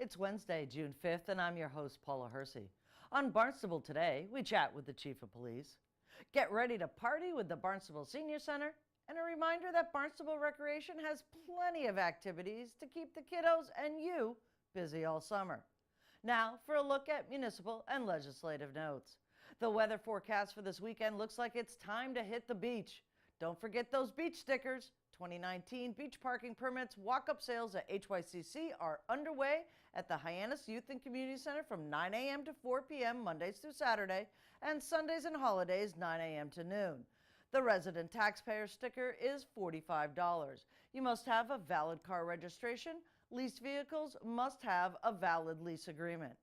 It's Wednesday, June 5th, and I'm your host, Paula Hersey. On Barnstable Today, we chat with the Chief of Police. Get ready to party with the Barnstable Senior Center, and a reminder that Barnstable Recreation has plenty of activities to keep the kiddos and you busy all summer. Now for a look at municipal and legislative notes. The weather forecast for this weekend looks like it's time to hit the beach. Don't forget those beach stickers. 2019 beach parking permits walk-up sales at HYCC are underway at the Hyannis Youth and Community Center from 9 a.m. to 4 p.m. Mondays through Saturday, and Sundays and holidays 9 a.m. to noon. The resident taxpayer sticker is $45. You must have a valid car registration. Leased vehicles must have a valid lease agreement.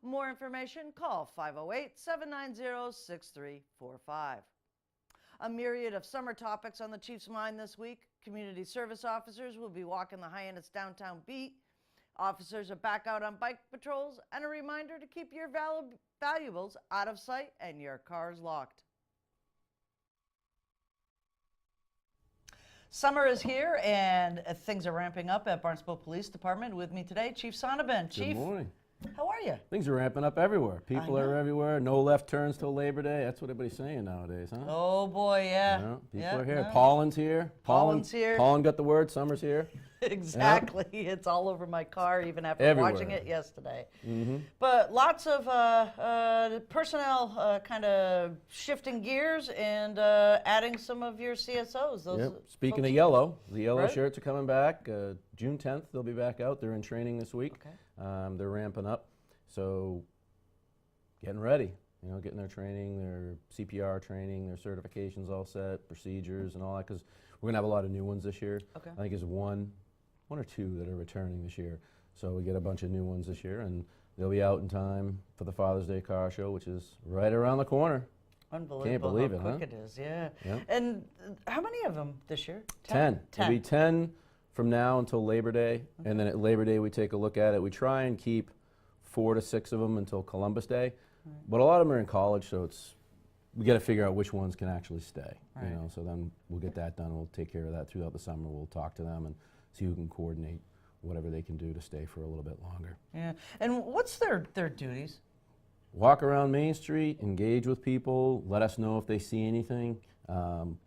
More information, call 508-790-6345. A myriad of summer topics on the Chief's mind this week. Community service officers will be walking the Hyannis downtown beat. Officers are back out on bike patrols, and a reminder to keep your valuables out of sight and your cars locked. Summer is here, and things are ramping up at Barnstable Police Department. With me today, Chief Sonneban. Chief, good morning. How are you? Things are ramping up everywhere. People are everywhere. No left turns till Labor Day. That's what everybody's saying nowadays, huh? Oh boy, yeah. People are here. No. Pollen's here. Pollen's here. Pollen got the word. Summer's here. Exactly. Yeah. It's all over my car, even after watching it yesterday. Mm-hmm. But lots of personnel kind of shifting gears and adding some of your CSOs. Those Speaking of yellow, the yellow shirts are coming back. June 10th, they'll be back out. They're in training this week. Okay. They're ramping up. So getting ready, getting their training, their CPR training, their certifications all set, procedures and all that, because we're going to have a lot of new ones this year. Okay. I think it's one or two that are returning this year. So we get a bunch of new ones this year, and they'll be out in time for the Father's Day car show, which is right around the corner. Unbelievable. Can't believe how it, quick it is, yeah. Yep. And how many of them this year? 10. There'll be 10 from now until Labor Day, and then at Labor Day we take a look at it. We try and keep 4 to 6 of them until Columbus Day, but a lot of them are in college, so we got to figure out which ones can actually stay. So then we'll get that done. We'll take care of that throughout the summer. We'll talk to them and see who can coordinate whatever they can do to stay for a little bit longer. Yeah, and what's their duties? Walk around Main Street, engage with people, let us know if they see anything,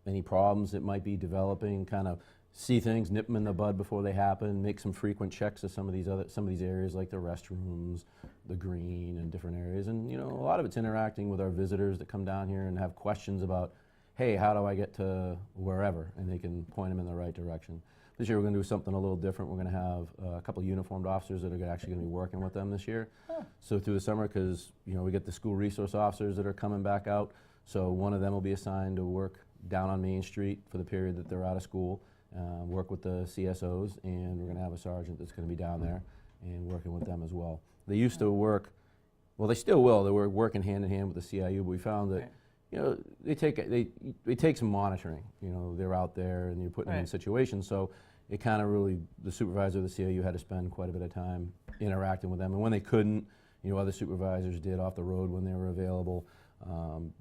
any problems that might be developing, kind of see things, nip them in the bud before they happen, make some frequent checks of some of these areas like the restrooms, the green, and different areas. And a lot of it's interacting with our visitors that come down here and have questions about, hey, how do I get to wherever? And they can point them in the right direction. This year we're going to do something a little different. We're going to have a couple of uniformed officers that are actually going to be working with them this year. So through the summer, because we get the school resource officers that are coming back out. So one of them will be assigned to work down on Main Street for the period that they're out of school. Work with the CSOs, and we're going to have a sergeant that's going to be down there and working with them as well. They used to work, well, they still will. They were working hand in hand with the CIU, but we found that they take some monitoring. They're out there and you're putting them in situations. So it kind of really, the supervisor of the CIU had to spend quite a bit of time interacting with them. And when they couldn't, other supervisors did off the road when they were available.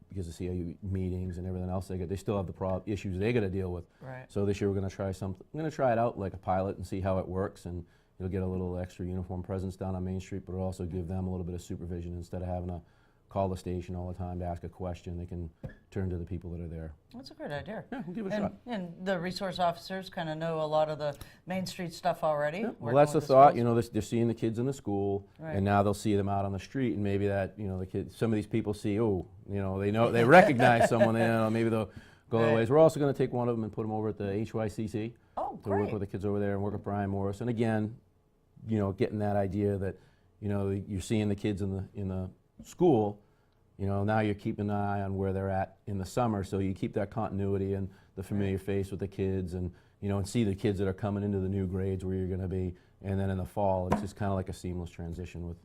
Because of CIU meetings and everything else they still have the issues they got to deal with. Right. So this year we're going to try something. We're going to try it out like a pilot and see how it works, and you'll get a little extra uniform presence down on Main Street, but it'll also give them a little bit of supervision instead of having to call the station all the time to ask a question. They can turn to the people that are there. That's a great idea. Yeah, we'll give it a shot. And the resource officers kind of know a lot of the Main Street stuff already. Yeah. Well, that's the thought. They're seeing the kids in the school, and now they'll see them out on the street, and maybe that the kids. Some of these people see, they recognize someone. Maybe they'll go their ways. We're also going to take one of them and put them over at the HYCC. Oh, to work with the kids over there and work with Brian Morris. And again, getting that idea that you're seeing the kids in the school. Now you're keeping an eye on where they're at in the summer, so you keep that continuity and the familiar face with the kids, and and see the kids that are coming into the new grades where you're going to be, and then in the fall it's just kind of like a seamless transition with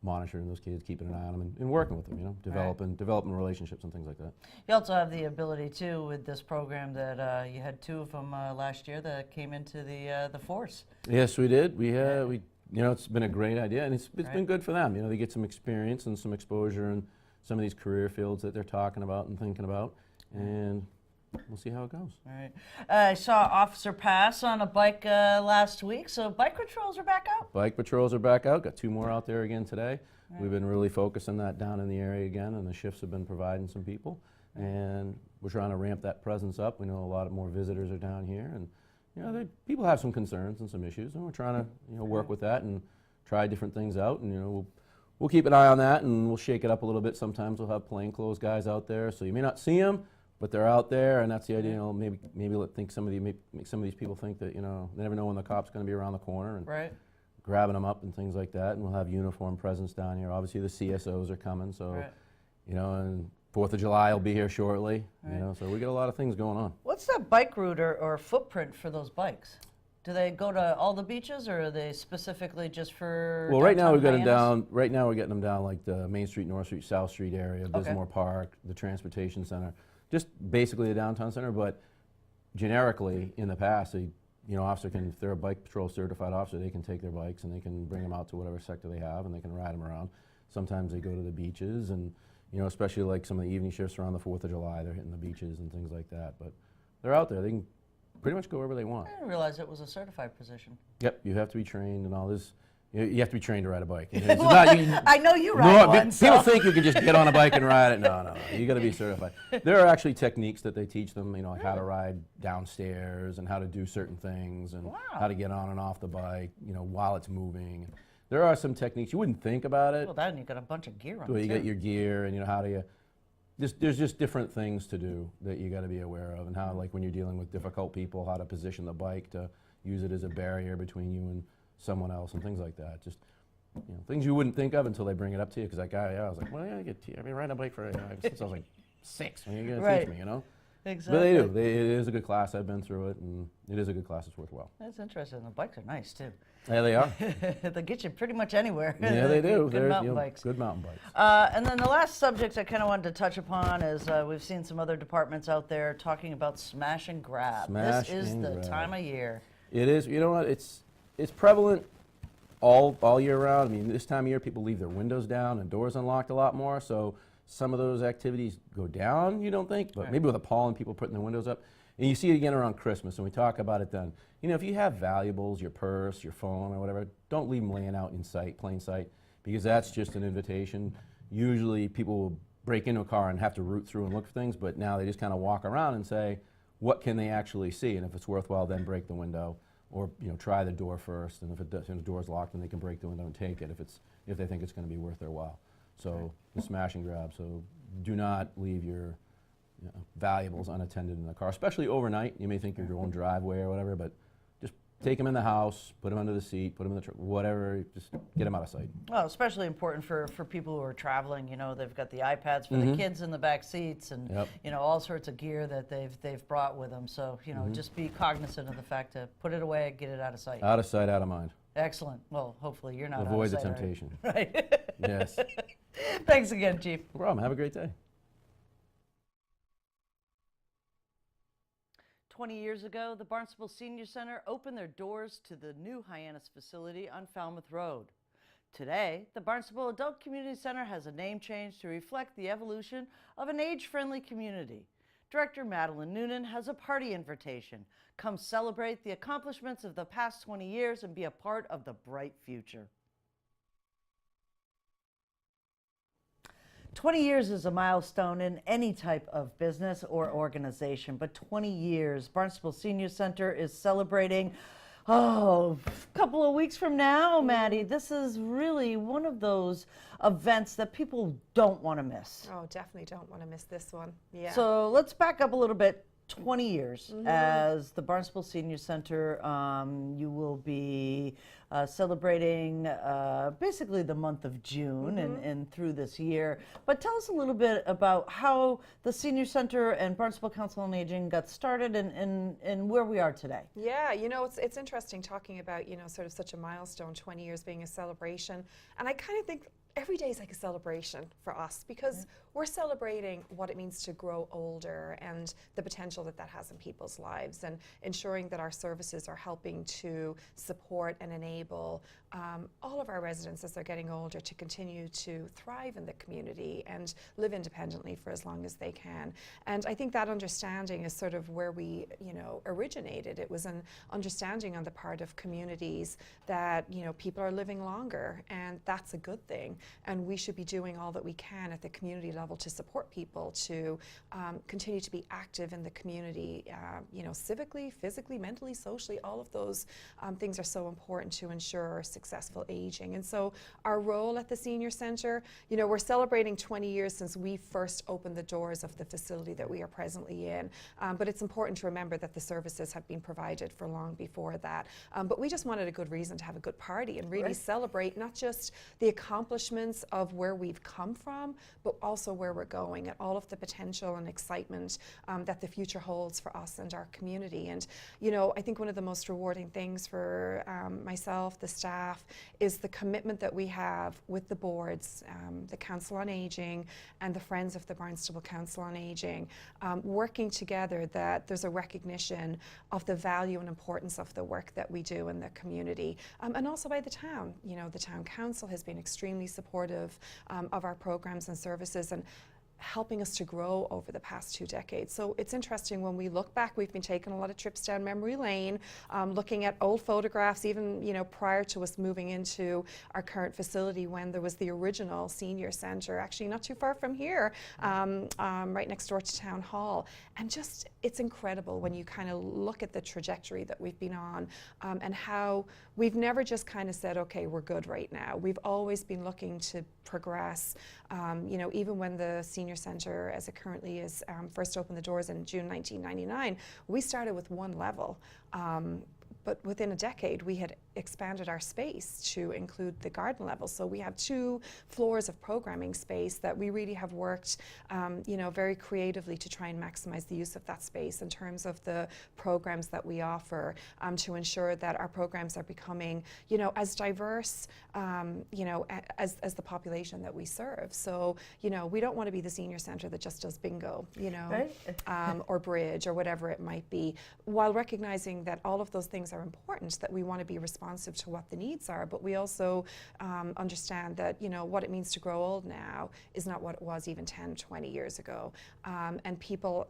monitoring those kids, keeping an eye on them, and working with them, developing relationships and things like that. You also have the ability too with this program that you had 2 of them last year that came into the force. Yes, we did. It's been a great idea, and it's been good for them. They get some experience and some exposure in some of these career fields that they're talking about and thinking about, and we'll see how it goes. All right. I saw Officer Pass on a bike last week, so bike patrols are back out? Bike patrols are back out. Got 2 more out there again today. Right. We've been really focusing that down in the area again, and the shifts have been providing some people. And we're trying to ramp that presence up. We know a lot more visitors are down here, and people have some concerns and some issues, and we're trying to work with that and try different things out. And we'll keep an eye on that, and we'll shake it up a little bit. Sometimes we'll have plainclothes guys out there, so you may not see them, but they're out there, and that's the idea. Maybe make some of these people think that they never know when the cop's going to be around the corner, and grabbing them up and things like that. And we'll have uniform presence down here. Obviously, the CSOs are coming, so and 4th of July will be here shortly. So we get a lot of things going on. What's the bike route or footprint for those bikes? Do they go to all the beaches, or are they specifically just for? Well, right now we've got them down. Right now we're getting them down like the Main Street, North Street, South Street area, Bismore Park, the Transportation Center, just basically the downtown center. But generically, in the past, officer can, if they're a bike patrol certified officer, they can take their bikes and they can bring them out to whatever sector they have, and they can ride them around. Sometimes they go to the beaches, and especially like some of the evening shifts around the 4th of July, they're hitting the beaches and things like that. But they're out there. They can pretty much go wherever they want. I didn't realize it was a certified position. Yep, you have to be trained and all this. You have to be trained to ride a bike. I know you ride one. People think you can just get on a bike and ride it. No. You got to be certified. There are actually techniques that they teach them, like how to ride downstairs and how to do certain things and how to get on and off the bike, while it's moving. There are some techniques. You wouldn't think about it. Well, then you got a bunch of gear on it. Well, you get your gear, and how do you. There's just different things to do that you got to be aware of, and how, like when you're dealing with difficult people, how to position the bike to use it as a barrier between you and someone else, and things like that. Just things you wouldn't think of until they bring it up to you. Because that guy, I was like, well, yeah, I've been riding a bike since I was like 6. When you're gonna teach me, Exactly. But they do. It is a good class. I've been through it, and it is a good class. It's worthwhile. That's interesting. The bikes are nice too. Yeah, they are. They get you pretty much anywhere. Yeah, they do. Good mountain bikes. Good mountain bikes. And then the last subject I kind of wanted to touch upon is we've seen some other departments out there talking about smash and grab. This is the time of year. It is. You know what? It's prevalent all year round. I mean, this time of year, people leave their windows down and doors unlocked a lot more. So some of those activities go down, you don't think, but maybe with a pall and people putting their windows up. And you see it again around Christmas, and we talk about it then. If you have valuables, your purse, your phone, or whatever, don't leave them laying out in sight, plain sight, because that's just an invitation. Usually people will break into a car and have to root through and look for things, but now they just kind of walk around and say, what can they actually see? And if it's worthwhile, then break the window, or try the door first. And if the door's locked, then they can break the window and take it if they think it's going to be worth their while. So the smash and grab. So do not leave your valuables unattended in the car, especially overnight. You may think you're going driveway or whatever, but just take them in the house, put them under the seat, put them in the truck, whatever, just get them out of sight. Well, especially important for people who are traveling. They've got the iPads for the kids in the back seats, and all sorts of gear that they've brought with them. So just be cognizant of the fact to put it away, get it out of sight. Out of sight, out of mind. Excellent. Well, hopefully you're not Avoid out of sight, the temptation. Right. Yes. Thanks again, Chief. No problem. Have a great day. 20 years ago, the Barnstable Senior Center opened their doors to the new Hyannis facility on Falmouth Road. Today, the Barnstable Adult Community Center has a name change to reflect the evolution of an age-friendly community. Director Madeline Noonan has a party invitation. Come celebrate the accomplishments of the past 20 years and be a part of the bright future. 20 years is a milestone in any type of business or organization, but 20 years, Barnstable Senior Center is celebrating, a couple of weeks from now, Maddie. This is really one of those events that people don't want to miss. Oh, definitely don't want to miss this one. Yeah. So let's back up a little bit. 20 years as the Barnstable Senior Center. You will be celebrating basically the month of June and through this year. But tell us a little bit about how the Senior Center and Barnstable Council on Aging got started and where we are today. Yeah, it's interesting talking about, sort of such a milestone, 20 years being a celebration. And I kind of think every day is like a celebration for us because we're celebrating what it means to grow older and the potential that has in people's lives, and ensuring that our services are helping to support and enable all of our residents as they're getting older to continue to thrive in the community and live independently for as long as they can. And I think that understanding is sort of where we, originated. It was an understanding on the part of communities that, people are living longer, and that's a good thing. And we should be doing all that we can at the community level to support people to continue to be active in the community, civically, physically, mentally, socially. All of those things are so important to ensure successful aging. And so our role at the Senior Centre, we're celebrating 20 years since we first opened the doors of the facility that we are presently in. But it's important to remember that the services have been provided for long before that. But we just wanted a good reason to have a good party and really celebrate not just the accomplishments of where we've come from, but also where we're going and all of the potential and excitement that the future holds for us and our community. And, I think one of the most rewarding things for myself, the staff, is the commitment that we have with the boards, the Council on Aging and the Friends of the Barnstable Council on Aging, working together, that there's a recognition of the value and importance of the work that we do in the community, and also by the town. The Town Council has been extremely supportive of our programs and services, and helping us to grow over the past 2 decades. So it's interesting when we look back, we've been taking a lot of trips down memory lane, looking at old photographs, even prior to us moving into our current facility, when there was the original Senior Centre, actually not too far from here, right next door to Town Hall. And just, it's incredible when you kind of look at the trajectory that we've been on, and how we've never just kind of said, okay, we're good right now. We've always been looking to progress. Even when the Senior Centre, as it currently is, first opened the doors in June 1999, we started with 1 level. But within a decade, we had expanded our space to include the garden level. So we have 2 floors of programming space that we really have worked, very creatively to try and maximize the use of that space in terms of the programs that we offer, to ensure that our programs are becoming, as diverse, as the population that we serve. So, we don't want to be the Senior Centre that just does bingo, or bridge or whatever it might be, while recognizing that all of those things are important, that we want to be responsive to what the needs are, but we also understand that what it means to grow old now is not what it was even 10, 20 years ago, and people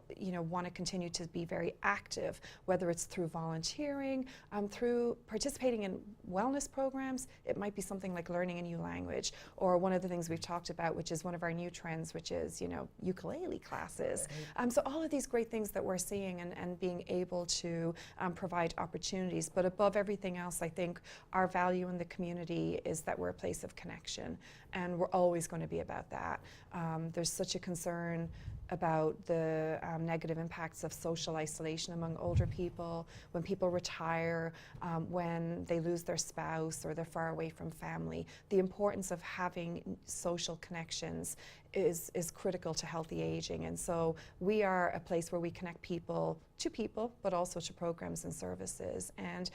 want to continue to be very active, whether it's through volunteering, through participating in wellness programs. It might be something like learning a new language, or one of the things we've talked about, which is one of our new trends, which is ukulele classes. So all of these great things that we're seeing, and being able to provide opportunities. But above everything else, I think our value in the community is that we're a place of connection, and we're always going to be about that. There's such a concern about the negative impacts of social isolation among older people, when people retire, when they lose their spouse or they're far away from family. The importance of having social connections is critical to healthy aging. And so we are a place where we connect people, but also to programs and services. And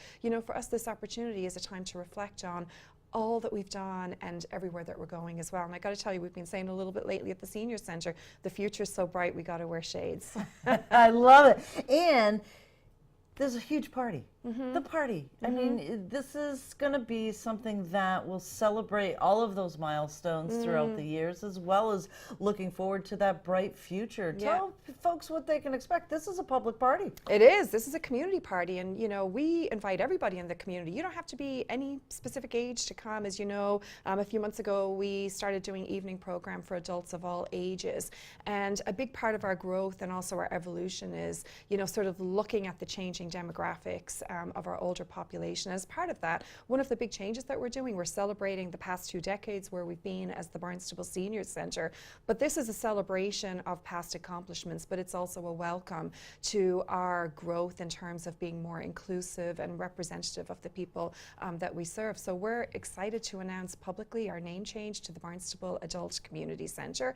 for us, this opportunity is a time to reflect on all that we've done and everywhere that we're going as well. And I got to tell you, we've been saying a little bit lately at the Senior Centre, the future's so bright, we got to wear shades. I love it. And there's a huge party. The party. I mean, this is going to be something that will celebrate all of those milestones throughout the years, as well as looking forward to that bright future. Tell folks what they can expect. This is a public party. It is. This is a community party, and we invite everybody in the community. You don't have to be any specific age to come. As you know, a few months ago we started doing evening program for adults of all ages, and a big part of our growth and also our evolution is sort of looking at the changing demographics of our older population. As part of that, one of the big changes that we're doing, we're celebrating the past 2 decades where we've been as the Barnstable Senior Centre, but this is a celebration of past accomplishments, but it's also a welcome to our growth in terms of being more inclusive and representative of the people that we serve. So we're excited to announce publicly our name change to the Barnstable Adult Community Centre.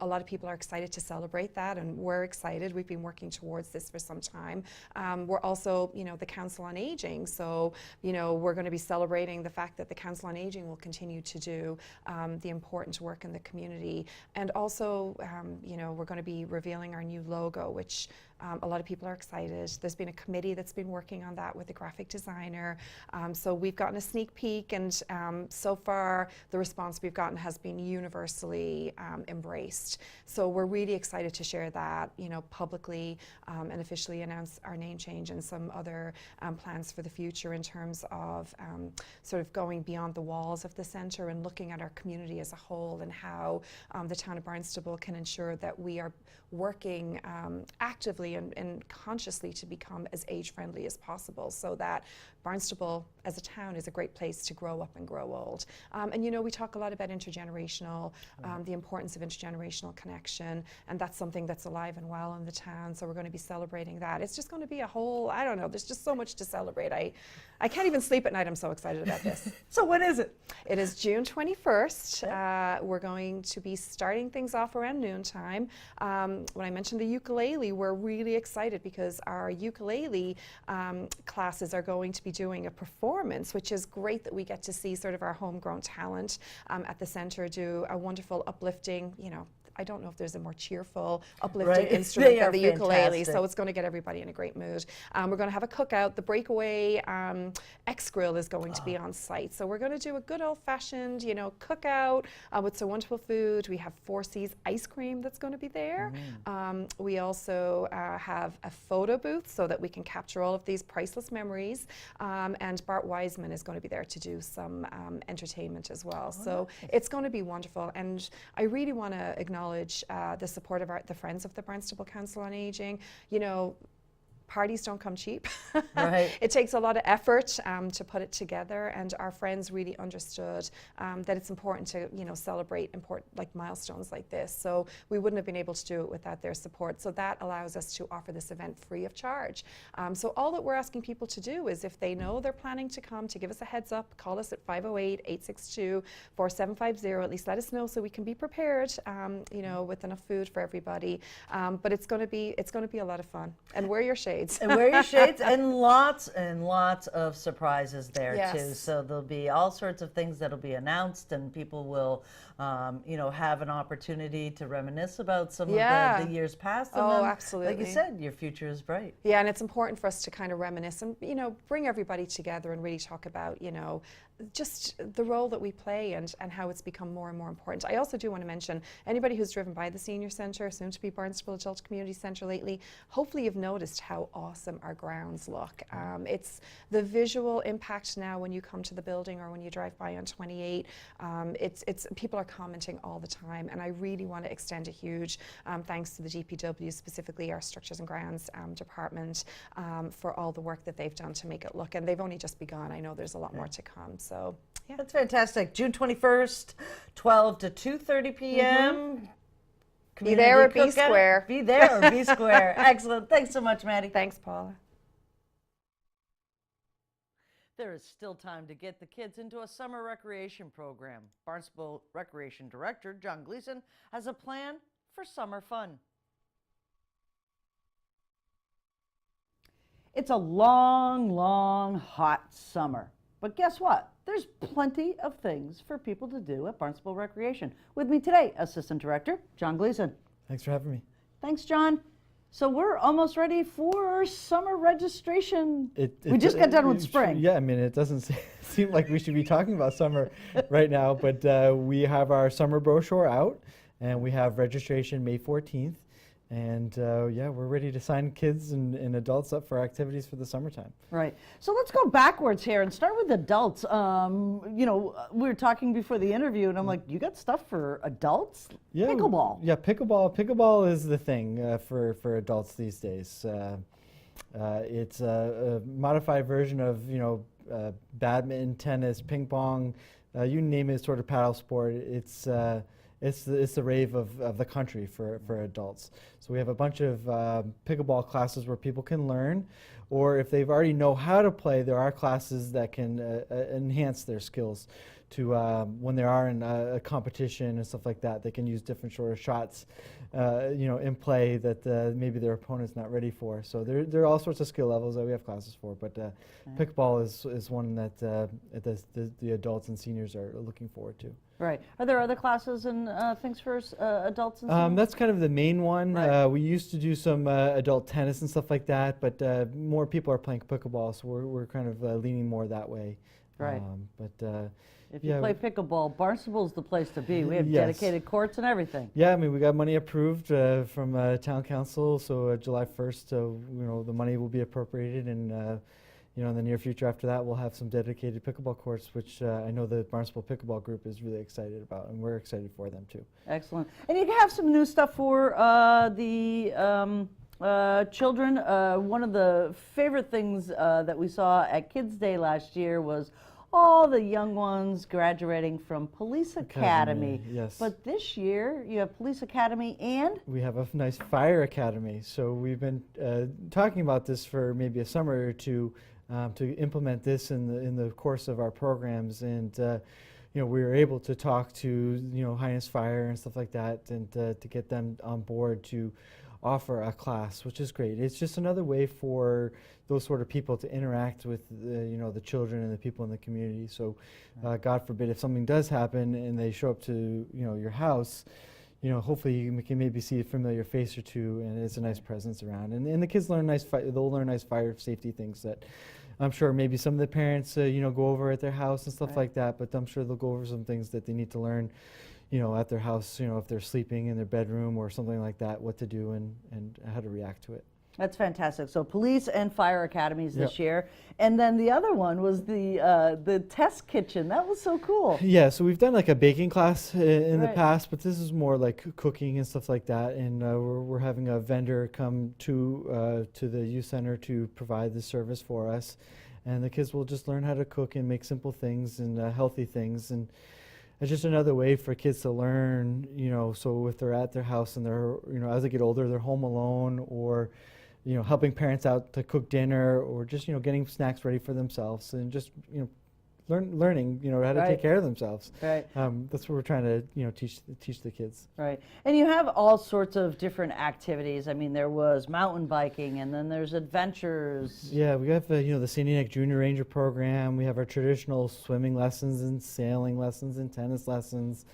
A lot of people are excited to celebrate that, and we're excited. We've been working towards this for some time. We're also, the Council on Aging, so we're going to be celebrating the fact that the Council on Aging will continue to do the important work in the community, and also we're going to be revealing our new logo, which A lot of people are excited. There's been a committee that's been working on that with a graphic designer. So we've gotten a sneak peek, and so far the response we've gotten has been universally embraced. So we're really excited to share that, publicly and officially announce our name change and some other plans for the future in terms of sort of going beyond the walls of the centre and looking at our community as a whole, and how the town of Barnstable can ensure that we are working actively and consciously to become as age-friendly as possible, so that Barnstable as a town is a great place to grow up and grow old. And we talk a lot about intergenerational, the importance of intergenerational connection, and that's something that's alive and well in the town, so we're going to be celebrating that. It's just going to be a whole, I don't know, there's just so much to celebrate. I can't even sleep at night, I'm so excited about this. So when is it? It is June 21st. We're going to be starting things off around noontime. When I mentioned the ukulele, we're really excited because our ukulele classes are going to be doing a performance, which is great that we get to see sort of our homegrown talent at the centre do a wonderful, uplifting, I don't know if there's a more cheerful, uplifting instrument than the ukulele, so it's going to get everybody in a great mood. We're going to have a cookout. The Breakaway X-Grill is going to be on site, so we're going to do a good old-fashioned, cookout with some wonderful food. We have 4 C's ice cream that's going to be there. We also have a photo booth so that we can capture all of these priceless memories, and Bart Wiseman is going to be there to do some entertainment as well. So it's going to be wonderful, and I really want to acknowledge the support of the Friends of the Barnstable Council on Aging. Parties don't come cheap. Right. It takes a lot of effort to put it together, and our friends really understood that it's important to celebrate important milestones like this. So we wouldn't have been able to do it without their support. So that allows us to offer this event free of charge. So all that we're asking people to do is, if they know they're planning to come, to give us a heads up. Call us at 508-862-4750. At least let us know so we can be prepared. With enough food for everybody. But it's going to be a lot of fun. And wear your shades. And wear your shades, and lots of surprises there too. Yes. So there'll be all sorts of things that'll be announced, and people will, have an opportunity to reminisce about some of the years past. And then, absolutely. like you said, your future is bright. Yeah, and it's important for us to kind of reminisce and bring everybody together and really talk about just the role that we play and how it's become more and more important. I also do want to mention, anybody who's driven by the Senior Centre, soon to be Barnstable Adult Community Centre lately, hopefully you've noticed how awesome our grounds look. It's the visual impact now when you come to the building or when you drive by on 28. It's people are commenting all the time, and I really want to extend a huge thanks to the DPW, specifically our Structures and Grounds department, for all the work that they've done to make it look, and they've only just begun. I know there's a lot more to come. So, yeah. That's fantastic. June 21st, 12 to 2:30 p.m. Be there or be cookout. square. Be there or be square. Excellent. Thanks so much, Maddie. Thanks, Paula. There is still time to get the kids into a summer recreation program. Barnstable Recreation Director John Gleason has a plan for summer fun. It's a long, long, hot summer. But guess what? There's plenty of things for people to do at Barnstable Recreation. With me today, Assistant Director John Gleason. Thanks for having me. Thanks, John. So we're almost ready for summer registration. We just got done with spring. Yeah, I mean, it doesn't seem like we should be talking about summer right now, but we have our summer brochure out, and we have registration May 14th. And yeah, we're ready to sign kids and adults up for activities for the summertime. Right. So let's go backwards here and start with adults. We were talking before the interview, and I'm like, you got stuff for adults? Yeah, pickleball. Yeah, pickleball. Pickleball is the thing for adults these days. It's a modified version of badminton, tennis, ping pong, you name it, sort of paddle sport. It's the rave of the country for adults. So we have a bunch of pickleball classes where people can learn, or if they've already know how to play, there are classes that can enhance their skills. to when they are in a competition and stuff like that, they can use different sort of shots, in play that maybe their opponent's not ready for. So there are all sorts of skill levels that we have classes for, but pickleball is one that the adults and seniors are looking forward to. Right. Are there other classes and things for adults and seniors? That's kind of the main one. Right. We used to do some adult tennis and stuff like that, but more people are playing pickleball, so we're kind of leaning more that way. Right. If you yeah, play pickleball, Barnstable's the place to be. We have Yes. dedicated courts and everything. Yeah, I mean, we got money approved from town council, so July 1st, the money will be appropriated, and in the near future after that, we'll have some dedicated pickleball courts, which I know the Barnstable Pickleball Group is really excited about, and we're excited for them too. Excellent. And you have some new stuff for the children. One of the favorite things that we saw at Kids Day last year was all the young ones graduating from Police Academy. Yes. But this year, you have Police Academy and? We have a nice fire academy. So we've been talking about this for maybe a summer or two to implement this in the course of our programs. And we were able to talk to Highness Fire and stuff like that, and to get them on board to offer a class, which is great. It's just another way for those sort of people to interact with the children and the people in the community. So God forbid if something does happen and they show up to your house, hopefully you can maybe see a familiar face or two, and it's a nice presence around. And the kids they'll learn nice fire safety things that I'm sure maybe some of the parents go over at their house and stuff like that, but I'm sure they'll go over some things that they need to learn at their house, if they're sleeping in their bedroom or something like that, what to do and how to react to it. That's fantastic. So police and fire academies this year. And then the other one was the test kitchen. That was so cool. Yeah, so we've done like a baking class in the Right. past, but this is more like cooking and stuff like that. And we're having a vendor come to the youth center to provide the service for us. And the kids will just learn how to cook and make simple things and healthy things. And it's just another way for kids to learn, so if they're at their house and they're, as they get older, they're home alone, or, helping parents out to cook dinner, or just, getting snacks ready for themselves, and just, learning, how to take care of themselves. Right. That's what we're trying to, teach the kids. Right. And you have all sorts of different activities. I mean, there was mountain biking, and then there's adventures. Yeah, we have, the Sandy Neck Junior Ranger program. We have our traditional swimming lessons and sailing lessons and tennis lessons.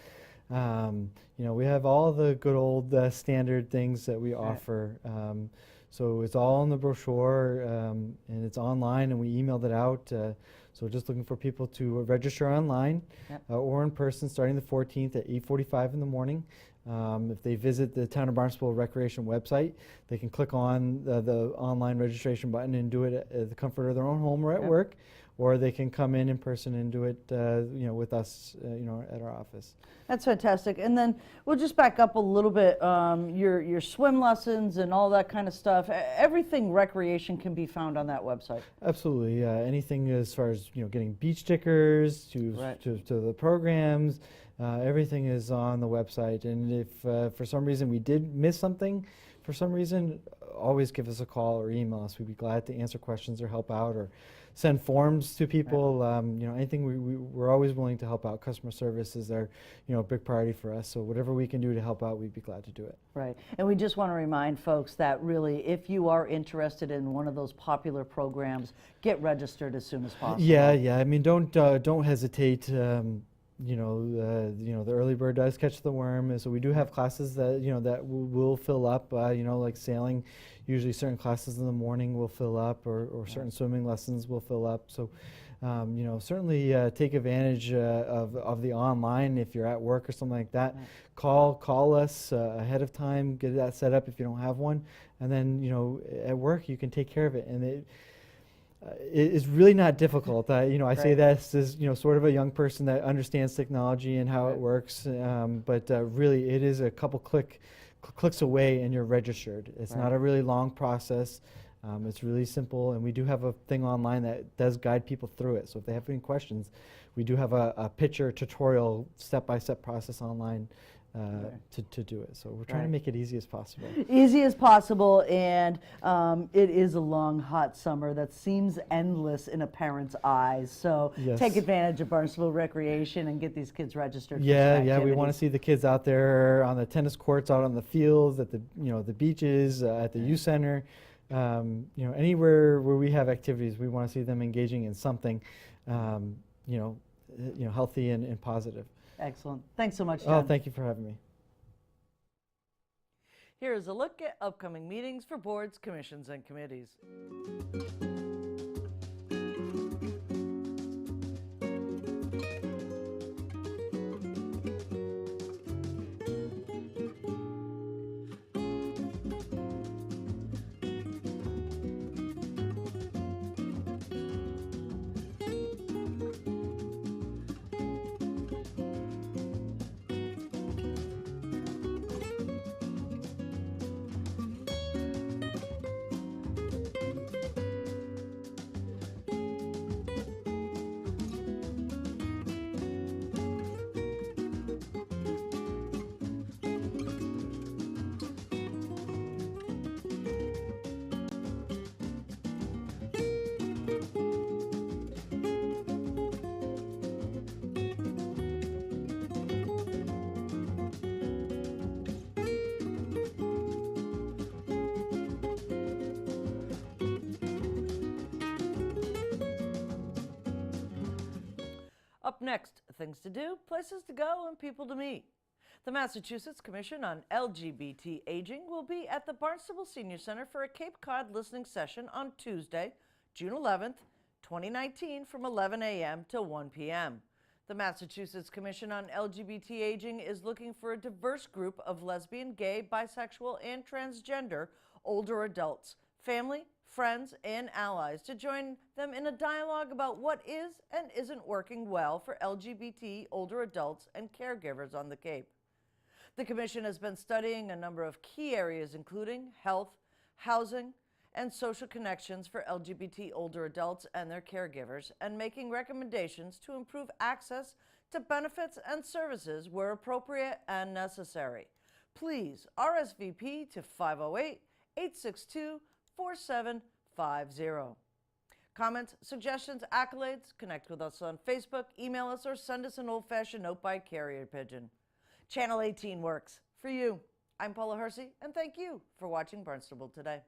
We have all the good old standard things that we offer. So it's all in the brochure, and it's online, and we emailed it out. So just looking for people to register online or in person starting the 14th at 8:45 in the morning. If they visit the Town of Barnstable Recreation website, they can click on the online registration button and do it at the comfort of their own home or at work, or they can come in person and do it with us at our office. That's fantastic. And then we'll just back up a little bit. Your swim lessons and all that kind of stuff. Everything recreation can be found on that website. Absolutely. Anything as far as getting beach stickers to the programs. Everything is on the website, and if for some reason we did miss something, always give us a call or email us. We'd be glad to answer questions or help out or send forms to people. Anything we're always willing to help out. Customer service is our big priority for us. So whatever we can do to help out, we'd be glad to do it. Right. And we just want to remind folks that really, if you are interested in one of those popular programs, get registered as soon as possible. Yeah. I mean, don't hesitate. The early bird does catch the worm, and so we do have classes that that will fill up. Like sailing, usually certain classes in the morning will fill up, or certain swimming lessons will fill up. So, certainly take advantage of the online if you're at work or something like that. Right. Call us ahead of time, get that set up if you don't have one, and then at work you can take care of it. And it's really not difficult. I say this as sort of a young person that understands technology and how it works, but really it is a couple clicks away and you're registered. It's not a really long process. It's really simple, and we do have a thing online that does guide people through it. So if they have any questions, we do have a picture tutorial step-by-step process online to do it. So we're trying to Right. make it easy as possible. Easy as possible, and it is a long, hot summer that seems endless in a parent's eyes. So Yes. take advantage of Barnstable Recreation and get these kids registered. for Yeah, some yeah, we want to activities. see the kids out there on the tennis courts, out on the fields, at the the beaches, at the youth center, anywhere where we have activities. We want to see them engaging in something, healthy and positive. Excellent. Thanks so much, Oh, John. thank you for having me. Here is a look at upcoming meetings for boards, commissions, and committees. Up next, things to do, places to go, and people to meet. The Massachusetts Commission on LGBT Aging will be at the Barnstable Senior Center for a Cape Cod listening session on Tuesday, June 11th, 2019 from 11 a.m. to 1 p.m. The Massachusetts Commission on LGBT Aging is looking for a diverse group of lesbian, gay, bisexual, and transgender older adults, family, friends, and allies to join them in a dialogue about what is and isn't working well for LGBT older adults and caregivers on the Cape. The Commission has been studying a number of key areas including health, housing, and social connections for LGBT older adults and their caregivers, and making recommendations to improve access to benefits and services where appropriate and necessary. Please RSVP to 508-862-4750. Comments, suggestions, accolades, connect with us on Facebook, email us, or send us an old-fashioned note by carrier pigeon. Channel 18 works for you. I'm Paula Hersey, and thank you for watching Barnstable Today.